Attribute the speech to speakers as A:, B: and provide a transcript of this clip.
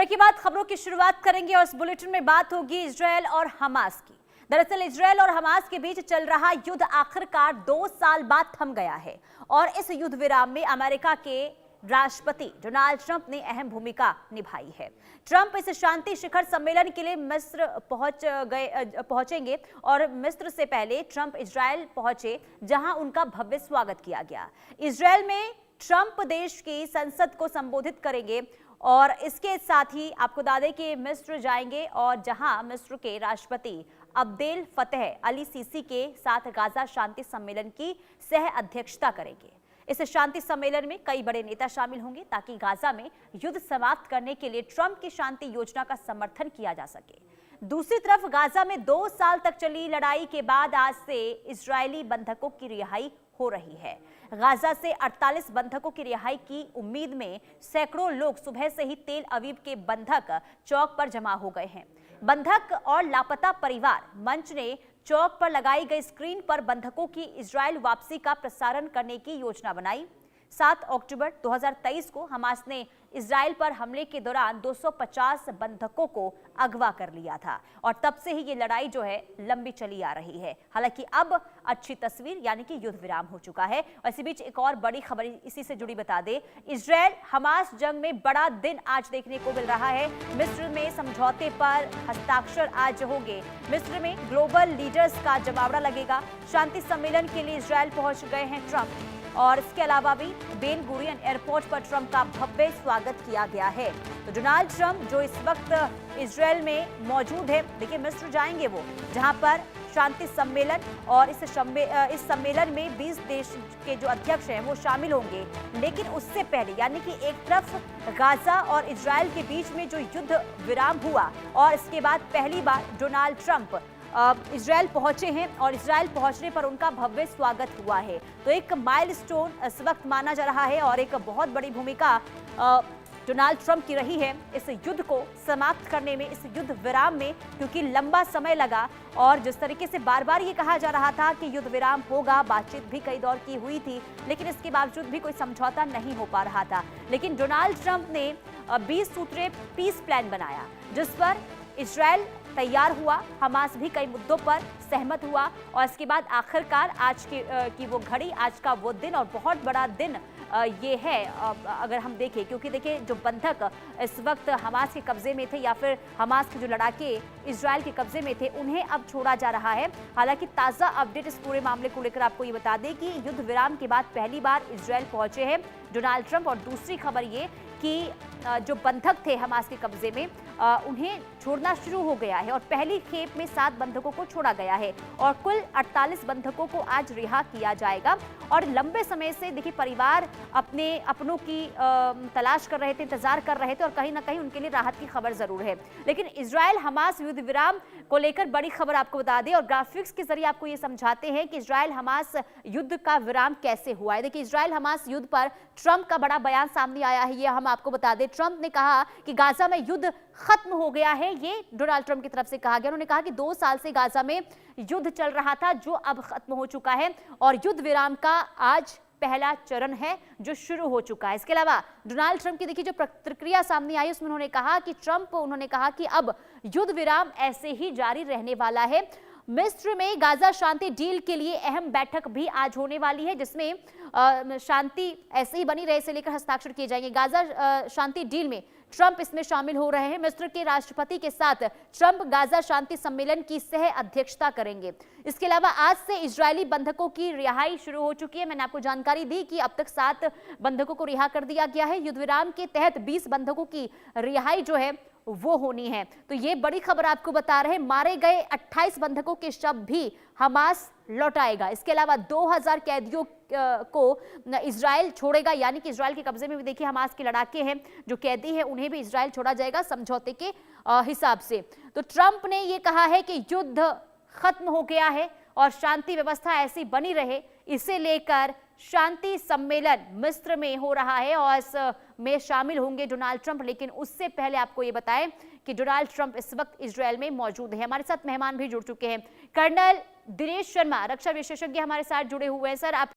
A: Break के बाद खबरों की शुरुआत करेंगे और इस बुलेटिन में बात होगी इजरायल और हमास की। दरअसल इजरायल और हमास के बीच चल रहा युद्ध आखिरकार 2 साल बाद थम गया है और इस युद्ध विराम में अमेरिका के राष्ट्रपति डोनाल्ड ट्रंप ने अहम भूमिका निभाई है। ट्रंप इस शांति शिखर सम्मेलन के लिए मिस्र पहुंचेंगे और मिस्र से पहले ट्रंप इजरायल पहुंचे, जहां उनका भव्य स्वागत किया गया। इजरायल में ट्रंप देश की संसद को संबोधित करेंगे और इसके साथ ही आपको बता दें कि मिस्र जाएंगे और जहां मिस्र के राष्ट्रपति अब्देल फतेह अली सीसी के साथ गाजा शांति सम्मेलन की सह अध्यक्षता करेंगे। इस शांति सम्मेलन में कई बड़े नेता शामिल होंगे ताकि गाजा में युद्ध समाप्त करने के लिए ट्रंप की शांति योजना का समर्थन किया जा सके। दूसरी तरफ गाजा में 2 साल तक चली लड़ाई के बाद आज से इजरायली बंधकों की रिहाई हो रही है। गाजा से 48 बंधकों की रिहाई की उम्मीद में सैकड़ों लोग सुबह से ही तेल अवीव के बंधक चौक पर जमा हो गए हैं। बंधक और लापता परिवार मंच ने चौक पर लगाई गई स्क्रीन पर बंधकों की इजरायल वापसी का प्रसारण करने की योजना बनाई। 7 अक्टूबर 2023 को हमास ने इजरायल पर हमले के दौरान 250 बंधकों को अगवा कर लिया था और तब से ही ये लड़ाई जो है लंबी चली आ रही है। हालांकि अब अच्छी तस्वीर यानी कि युद्ध विराम हो चुका है। और इसी बीच एक और बड़ी खबर इसी से जुड़ी बता दे, इजरायल हमास जंग में बड़ा दिन आज देखने को मिल रहा है। मिस्र में समझौते पर हस्ताक्षर आज होंगे। मिस्र में ग्लोबल लीडर्स का जमावड़ा लगेगा। शांति सम्मेलन के लिए इजरायल पहुंच गए हैं ट्रंप और इसके अलावा भी बेन गुरियन एयरपोर्ट पर ट्रंप का भव्य स्वागत किया गया है। तो डोनाल्ड ट्रंप जो इस वक्त इजरायल में मौजूद है, देखिए मिस्र जाएंगे वो, जहां पर शांति सम्मेलन और इस सम्मेलन में 20 देश के जो अध्यक्ष हैं वो शामिल होंगे। लेकिन उससे पहले यानी कि एक तरफ गाजा और इजरायल के बीच में जो युद्ध विराम हुआ और इसके बाद पहली बार डोनाल्ड ट्रंप इजरायल पहुंचे हैं और इजरायल पहुंचने पर उनका भव्य स्वागत हुआ है। तो एक माइलस्टोन इस वक्त माना जा रहा है और एक बहुत बड़ी भूमिका डोनाल्ड ट्रंप की रही है इस युद्ध को समाप्त करने में, इस युद्ध विराम में, क्योंकि लंबा समय लगा और जिस तरीके से बार बार ये कहा जा रहा था कि युद्ध विराम होगा, बातचीत भी कई दौर की हुई थी, लेकिन इसके बावजूद भी कोई समझौता नहीं हो पा रहा था। लेकिन डोनाल्ड ट्रंप ने 20 सूत्रीय पीस प्लान बनाया जिस पर इजरायल तैयार हुआ, हमास भी कई मुद्दों पर सहमत हुआ और इसके बाद आखिरकार आज की वो घड़ी, आज का वो दिन और बहुत बड़ा दिन ये है अगर हम देखें, क्योंकि देखिए जो बंधक इस वक्त हमास के कब्जे में थे या फिर हमास के जो लड़ाके इजरायल के कब्जे में थे उन्हें अब छोड़ा जा रहा है। हालांकि ताज़ा अपडेट इस पूरे मामले को लेकर आपको ये बता दें कि युद्ध विराम के बाद पहली बार इजरायल पहुंचे हैं डोनाल्ड ट्रंप। और दूसरी खबर ये कि जो बंधक थे हमास के कब्जे में उन्हें छोड़ना शुरू हो गया है और पहली खेप में 7 बंधकों को छोड़ा गया है और कुल 48 बंधकों को आज रिहा किया जाएगा। और लंबे समय से देखिए परिवार अपनों की तलाश कर रहे थे, इंतजार कर रहे थे और कहीं ना कहीं उनके लिए राहत की खबर जरूर है। लेकिन इजरायल हमास युद्ध विराम को लेकर बड़ी खबर आपको बता दें और ग्राफिक्स के जरिए आपको ये समझाते हैं कि इजरायल हमास युद्ध का विराम कैसे हुआ है। देखिए इजरायल हमास युद्ध पर ट्रंप का बड़ा बयान सामने आया है, ये हम आपको बता दें। ट्रंप ने कहा कि गाजा में युद्ध खत्म हो गया है, ये डोनाल्ड ट्रंप की तरफ से कहा गया। उन्होंने कहा कि 2 साल से गाजा में युद्ध चल रहा था जो अब खत्म हो चुका है और युद्ध विराम का आज पहला चरण है जो शुरू हो चुका है। इसके अलावा डोनाल्ड ट्रंप की देखिए जो प्रतिक्रिया सामने आई उसमें उन्होंने कहा कि अब युद्ध विराम ऐसे ही जारी रहने वाला है। मिस्र में गाजा शांति डील के लिए अहम बैठक भी आज होने वाली है जिसमें शांति ऐसे ही बनी रहे से लेकर हस्ताक्षर किए जाएंगे। गाजा शांति डील में ट्रंप इसमें शामिल हो रहे हैं। मिस्र के राष्ट्रपति के साथ ट्रंप गाजा शांति सम्मेलन की सह अध्यक्षता करेंगे। इसके अलावा आज से इजरायली बंधकों की रिहाई शुरू हो चुकी है। मैंने आपको जानकारी दी कि अब तक 7 बंधकों को रिहा कर दिया गया है। युद्ध विराम के तहत 20 बंधकों की रिहाई जो है वो होनी है। तो ये बड़ी खबर आपको बता रहे हैं। मारे गए 28 बंधकों के शव भी हमास लौटाएगा। इसके अलावा 2000 कैदियों को इजरायल छोड़ेगा, यानी कि इजरायल के कब्जे में भी देखिए हमास के लड़ाके हैं, जो कैदी हैं उन्हें भी इजरायल छोड़ा जाएगा समझौते के हिसाब से। तो ट्रंप ने ये कहा है कि युद्ध खत्म हो गया है और शांति व्यवस्था ऐसी बनी रहे, इसे लेकर शांति सम्मेलन मिस्र में हो रहा है और इसमें शामिल होंगे डोनाल्ड ट्रंप। लेकिन उससे पहले आपको ये बताएं कि डोनाल्ड ट्रंप इस वक्त इजरायल में मौजूद है। हमारे साथ मेहमान भी जुड़ चुके हैं। कर्नल दिनेश शर्मा, रक्षा विशेषज्ञ, हमारे साथ जुड़े हुए हैं। सर, आप